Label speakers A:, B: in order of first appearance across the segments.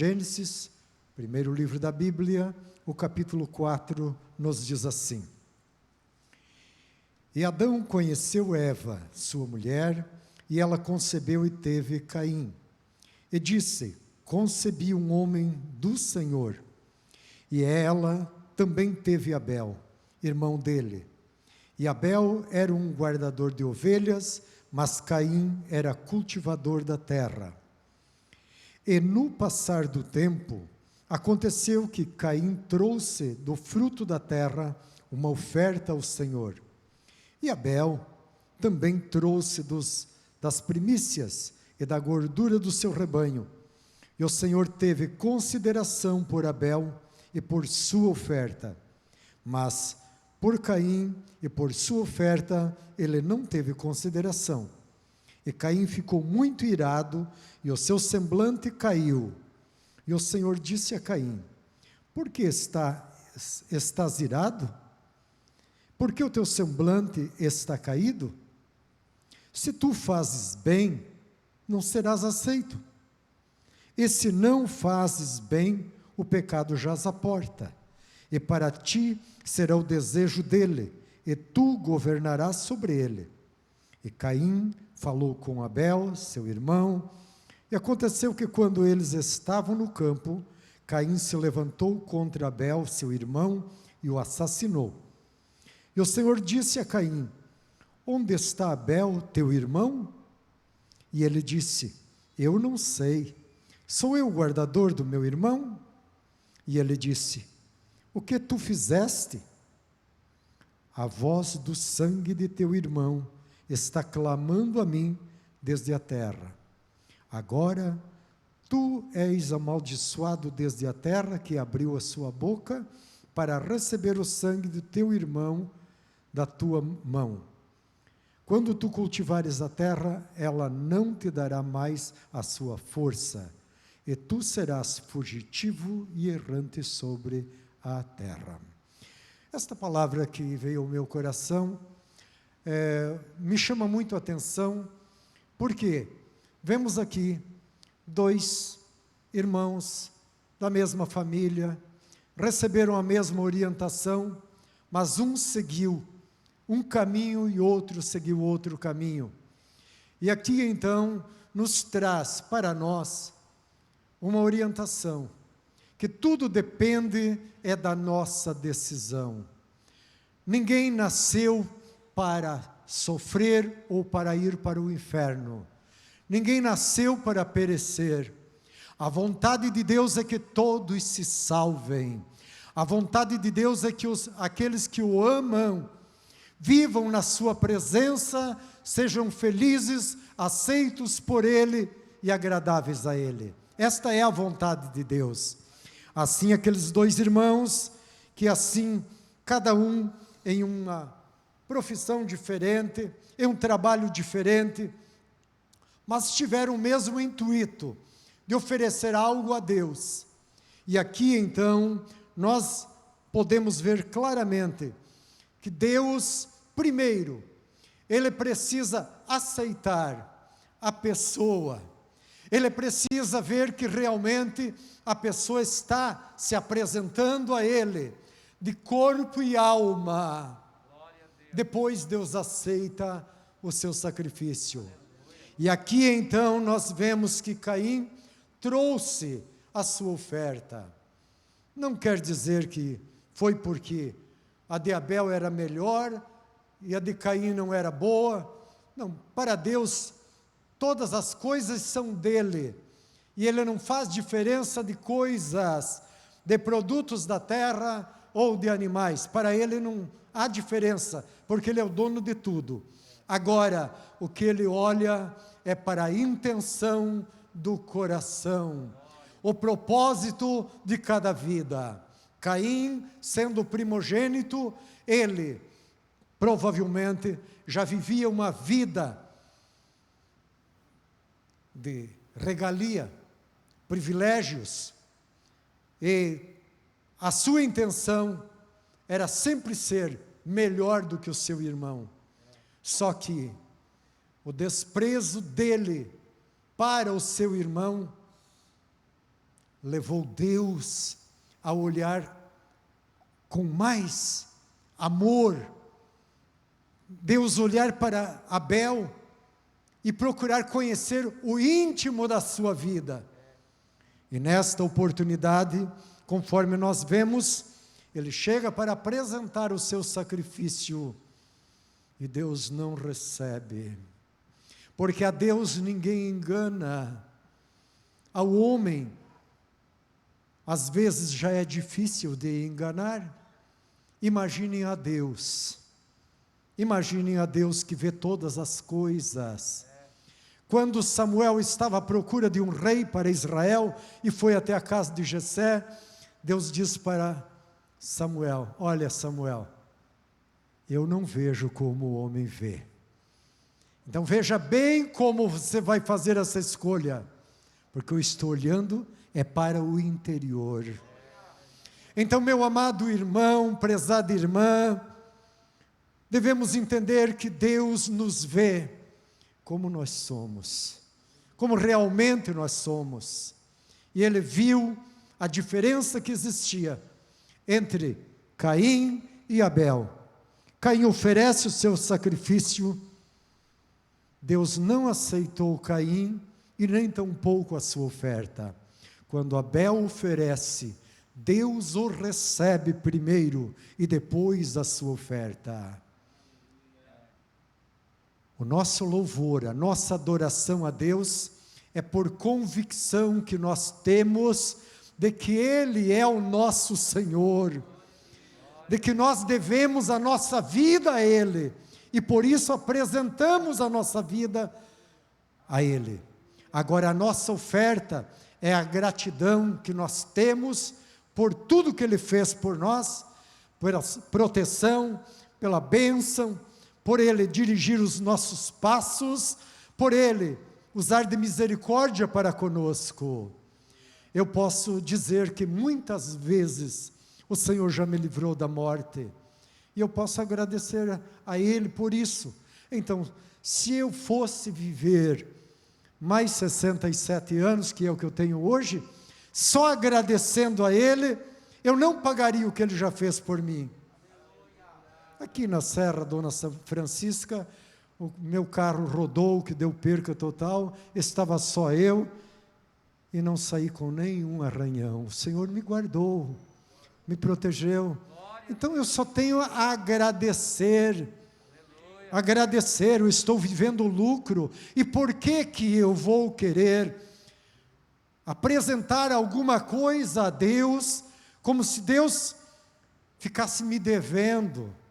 A: Gênesis, primeiro livro da Bíblia, o capítulo 4, nos diz assim: E Adão conheceu Eva, sua mulher, e ela concebeu e teve Caim. E disse: Concebi um homem do Senhor. E ela também teve Abel, irmão dele. E Abel era um guardador de ovelhas, mas Caim era cultivador da terra. E no passar do tempo, aconteceu que Caim trouxe do fruto da terra uma oferta ao Senhor. E Abel também trouxe das primícias e da gordura do seu rebanho. E o Senhor teve consideração por Abel e por sua oferta. Mas por Caim e por sua oferta, ele não teve consideração. E Caim ficou muito irado, e o seu semblante caiu. E o Senhor disse a Caim: Por que estás irado? Por que o teu semblante está caído? Se tu fazes bem, não serás aceito. E se não fazes bem, o pecado jaz à porta. E para ti será o desejo dele, e tu governarás sobre ele. E Caim falou com Abel, seu irmão, e aconteceu que quando eles estavam no campo, Caim se levantou contra Abel, seu irmão, e o assassinou. E o Senhor disse a Caim: Onde está Abel, teu irmão? E ele disse: Eu não sei. Sou eu o guardador do meu irmão? E ele disse: O que tu fizeste? A voz do sangue de teu irmão está clamando a mim desde a terra. Agora, tu és amaldiçoado desde a terra, que abriu a sua boca para receber o sangue do teu irmão da tua mão. Quando tu cultivares a terra, ela não te dará mais a sua força, e tu serás fugitivo e errante sobre a terra. Esta palavra que veio ao meu coração me chama muito a atenção, porque vemos aqui dois irmãos da mesma família, receberam a mesma orientação, mas um seguiu um caminho e outro seguiu outro caminho. E aqui então nos traz para nós uma orientação, que tudo depende da nossa decisão. Ninguém nasceu para sofrer ou para ir para o inferno. Ninguém nasceu para perecer. A vontade de Deus é que todos se salvem. A vontade de Deus é que aqueles que o amam vivam na sua presença, sejam felizes, aceitos por Ele e agradáveis a Ele. Esta é a vontade de Deus. Assim, aqueles dois irmãos, que assim, cada um em uma profissão diferente, em um trabalho diferente, mas tiveram o mesmo intuito, de oferecer algo a Deus. E aqui, então, nós podemos ver claramente que Deus, primeiro, Ele precisa aceitar a pessoa. Ele precisa ver que realmente a pessoa está se apresentando a Ele, de corpo e alma. Depois Deus aceita o seu sacrifício. E aqui então nós vemos que Caim trouxe a sua oferta. Não quer dizer que foi porque a de Abel era melhor e a de Caim não era boa. Não, para Deus todas as coisas são dele, e Ele não faz diferença de coisas, de produtos da terra ou de animais. Para Ele não há diferença, porque Ele é o dono de tudo. Agora, o que Ele olha é para a intenção do coração, o propósito de cada vida. Caim, sendo o primogênito, ele provavelmente já vivia uma vida de regalia, privilégios, e a sua intenção era sempre ser melhor do que o seu irmão. Só que o desprezo dele para o seu irmão levou Deus a olhar com mais amor, Deus olhar para Abel e procurar conhecer o íntimo da sua vida. E nesta oportunidade, conforme nós vemos, ele chega para apresentar o seu sacrifício e Deus não recebe, porque a Deus ninguém engana. Ao homem, às vezes já é difícil de enganar. Imaginem a Deus que vê todas as coisas. Quando Samuel estava à procura de um rei para Israel e foi até a casa de Jessé, Deus disse para Samuel: olha, Samuel, eu não vejo como o homem vê. Então veja bem como você vai fazer essa escolha, porque eu estou olhando é para o interior. Então, meu amado irmão, prezada irmã, devemos entender que Deus nos vê como nós somos, como realmente nós somos. E Ele viu a diferença que existia entre Caim e Abel. Caim oferece o seu sacrifício, Deus não aceitou Caim e nem tampouco a sua oferta. Quando Abel oferece, Deus o recebe primeiro e depois a sua oferta. O nosso louvor, a nossa adoração a Deus é por convicção que nós temos de que Ele é o nosso Senhor, de que nós devemos a nossa vida a Ele, e por isso apresentamos a nossa vida a Ele. Agora, a nossa oferta é a gratidão que nós temos por tudo que Ele fez por nós, pela proteção, pela bênção, por Ele dirigir os nossos passos, por Ele usar de misericórdia para conosco. Eu posso dizer que muitas vezes o Senhor já me livrou da morte, e eu posso agradecer a Ele por isso. Então, se eu fosse viver mais 67 anos, que é o que eu tenho hoje, só agradecendo a Ele, eu não pagaria o que Ele já fez por mim. Aqui na Serra Dona Francisca, o meu carro rodou, que deu perca total, estava só eu, e não saí com nenhum arranhão. O Senhor me guardou, me protegeu. Então eu só tenho a agradecer. Agradecer, eu estou vivendo lucro. E por que eu vou querer apresentar alguma coisa a Deus, como se Deus ficasse me devendo?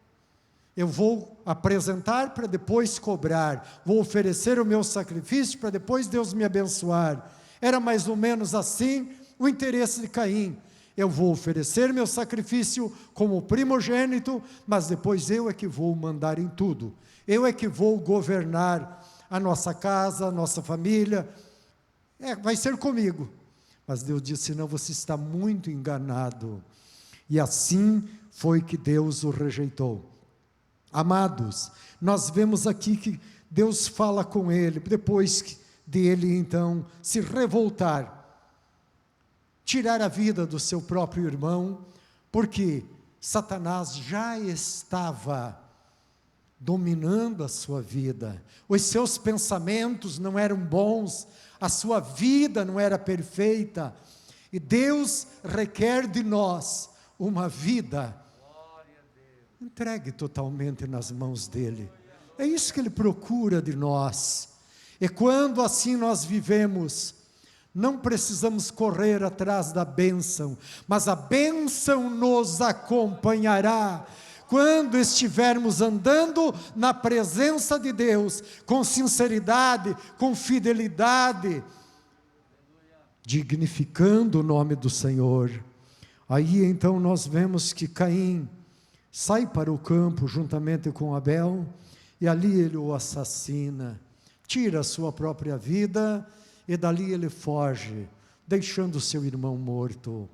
A: Eu vou apresentar para depois cobrar, vou oferecer o meu sacrifício para depois Deus me abençoar. Era mais ou menos assim o interesse de Caim. Eu vou oferecer meu sacrifício como primogênito, mas depois eu é que vou mandar em tudo. Eu é que vou governar a nossa casa, a nossa família. Vai ser comigo. Mas Deus disse: não, você está muito enganado. E assim foi que Deus o rejeitou. Amados, nós vemos aqui que Deus fala com ele, depois dele então se revoltar, tirar a vida do seu próprio irmão, porque Satanás já estava dominando a sua vida, os seus pensamentos não eram bons, a sua vida não era perfeita, e Deus requer de nós uma vida entregue totalmente nas mãos dele. É isso que Ele procura de nós. E quando assim nós vivemos, não precisamos correr atrás da bênção, mas a bênção nos acompanhará quando estivermos andando na presença de Deus, com sinceridade, com fidelidade, dignificando o nome do Senhor. Aí então nós vemos que Caim sai para o campo juntamente com Abel, e ali ele o assassina, tira a sua própria vida, e dali ele foge, deixando seu irmão morto.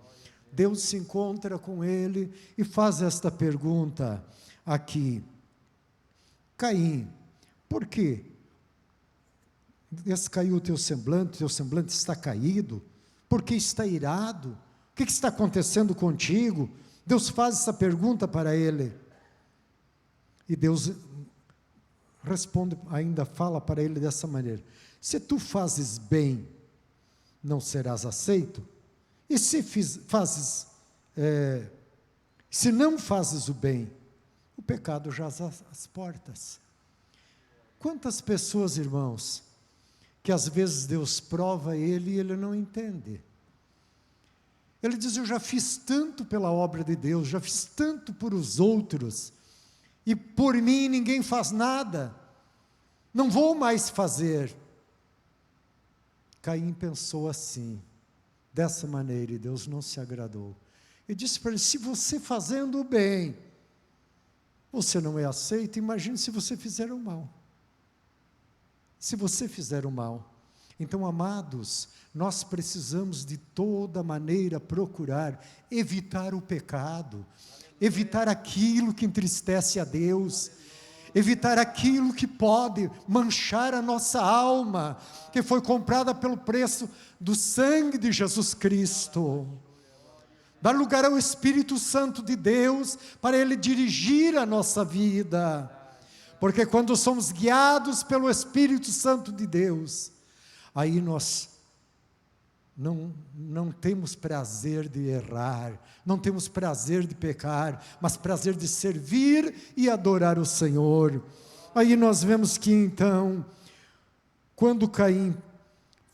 A: Deus se encontra com ele e faz esta pergunta aqui: Caim, por quê? Descaiu o teu semblante está caído, Por que está irado? O que está acontecendo contigo? Deus faz essa pergunta para ele. E Deus responde, ainda fala para ele dessa maneira: se tu fazes bem, não serás aceito? E se se não fazes o bem, o pecado jaz às portas. Quantas pessoas, irmãos, que às vezes Deus prova ele e ele não entende. Ele diz: eu já fiz tanto pela obra de Deus, já fiz tanto por os outros, e por mim ninguém faz nada, não vou mais fazer. Caim pensou assim, dessa maneira, e Deus não se agradou. E disse para ele: se você fazendo o bem, você não é aceito, imagine se você fizer o mal. Se você fizer o mal. Então, amados, nós precisamos de toda maneira procurar evitar o pecado, evitar aquilo que entristece a Deus, evitar aquilo que pode manchar a nossa alma, que foi comprada pelo preço do sangue de Jesus Cristo. Dar lugar ao Espírito Santo de Deus, para Ele dirigir a nossa vida, porque quando somos guiados pelo Espírito Santo de Deus, aí nós não temos prazer de errar, não temos prazer de pecar, mas prazer de servir e adorar o Senhor. Aí nós vemos que então, quando Caim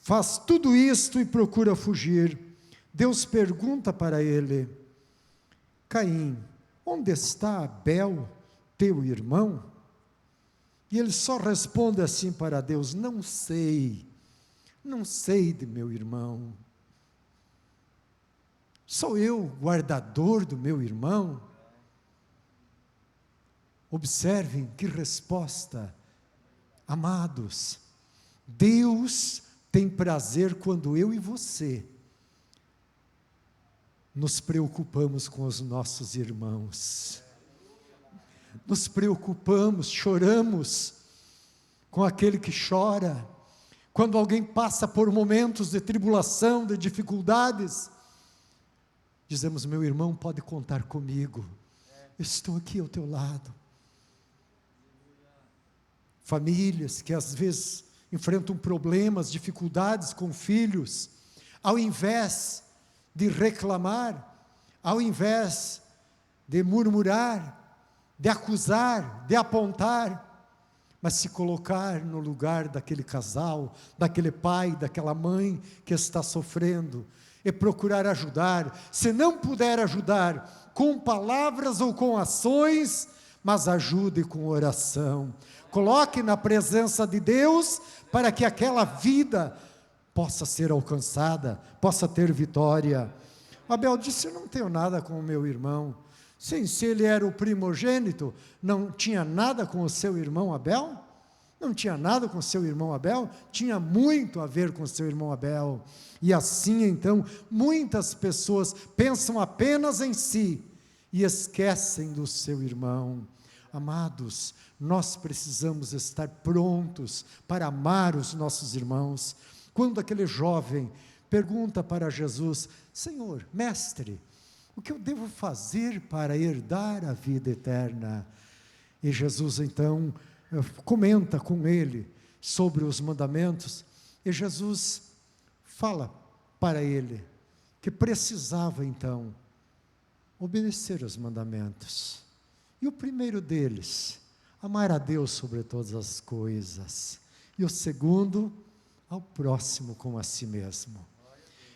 A: faz tudo isto e procura fugir, Deus pergunta para ele: Caim, onde está Abel, teu irmão? E ele só responde assim para Deus: não sei de meu irmão. Sou eu guardador do meu irmão? Observem que resposta, amados. Deus tem prazer quando eu e você nos preocupamos com os nossos irmãos. Nos preocupamos, choramos com aquele que chora. Quando alguém passa por momentos de tribulação, de dificuldades, dizemos: meu irmão pode contar comigo, eu estou aqui ao teu lado. Famílias que às vezes enfrentam problemas, dificuldades com filhos, ao invés de reclamar, ao invés de murmurar, de acusar, de apontar, mas se colocar no lugar daquele casal, daquele pai, daquela mãe que está sofrendo, e procurar ajudar. Se não puder ajudar com palavras ou com ações, mas ajude com oração. Coloque na presença de Deus, para que aquela vida possa ser alcançada, possa ter vitória. Abel disse: eu não tenho nada com o meu irmão. Sim, se ele era o primogênito, não tinha nada com o seu irmão Abel? Não tinha nada com o seu irmão Abel? Tinha muito a ver com o seu irmão Abel. E assim então, muitas pessoas pensam apenas em si, e esquecem do seu irmão. Amados, nós precisamos estar prontos para amar os nossos irmãos. Quando aquele jovem pergunta para Jesus: Senhor, mestre, o que eu devo fazer para herdar a vida eterna? E Jesus então comenta com ele sobre os mandamentos, e Jesus fala para ele que precisava então obedecer os mandamentos. E o primeiro deles, amar a Deus sobre todas as coisas. E o segundo, ao próximo como a si mesmo.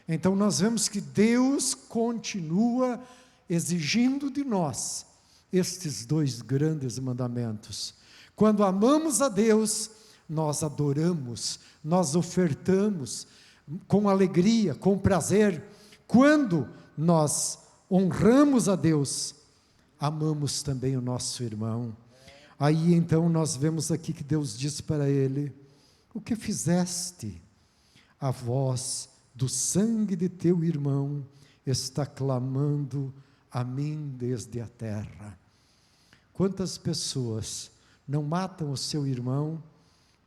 A: Então nós vemos que Deus continua exigindo de nós estes dois grandes mandamentos. Quando amamos a Deus, nós adoramos, nós ofertamos com alegria, com prazer. Quando nós honramos a Deus, amamos também o nosso irmão. Aí então nós vemos aqui que Deus diz para ele: o que fizeste? A voz do sangue de teu irmão está clamando a mim desde a terra. Quantas pessoas não matam o seu irmão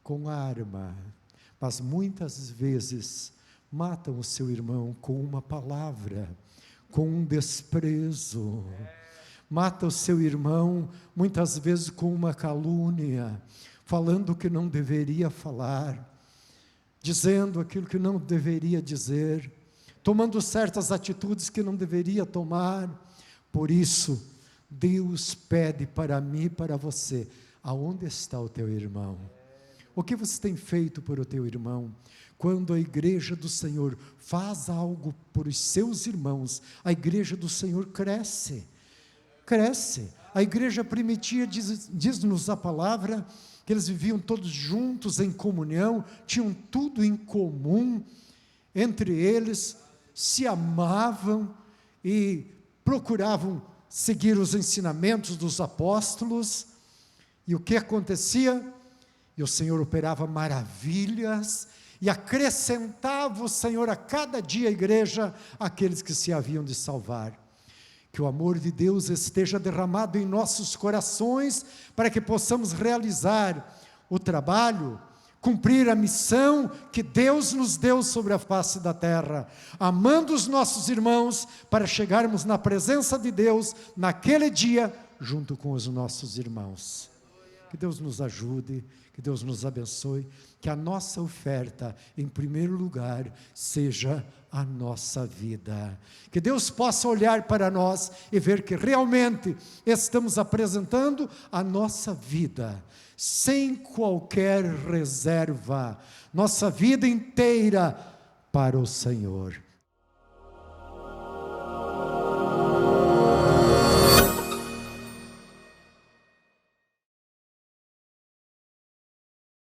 A: com arma, mas muitas vezes matam o seu irmão com uma palavra, com um desprezo. Mata o seu irmão, muitas vezes com uma calúnia, falando o que não deveria falar, dizendo aquilo que não deveria dizer, tomando certas atitudes que não deveria tomar. Por isso, Deus pede para mim e para você: aonde está o teu irmão? O que você tem feito por o teu irmão? Quando a igreja do Senhor faz algo por os seus irmãos, a igreja do Senhor cresce. A igreja primitiva, diz-nos a palavra, que eles viviam todos juntos em comunhão, tinham tudo em comum entre eles, se amavam e procuravam seguir os ensinamentos dos apóstolos. E o que acontecia? E o Senhor operava maravilhas, e acrescentava o Senhor a cada dia à igreja aqueles que se haviam de salvar. Que o amor de Deus esteja derramado em nossos corações, para que possamos realizar o trabalho, cumprir a missão que Deus nos deu sobre a face da terra, amando os nossos irmãos, para chegarmos na presença de Deus, naquele dia, junto com os nossos irmãos. Que Deus nos ajude, que Deus nos abençoe, que a nossa oferta, em primeiro lugar, seja a nossa vida. Que Deus possa olhar para nós e ver que realmente estamos apresentando a nossa vida, sem qualquer reserva, nossa vida inteira para o Senhor.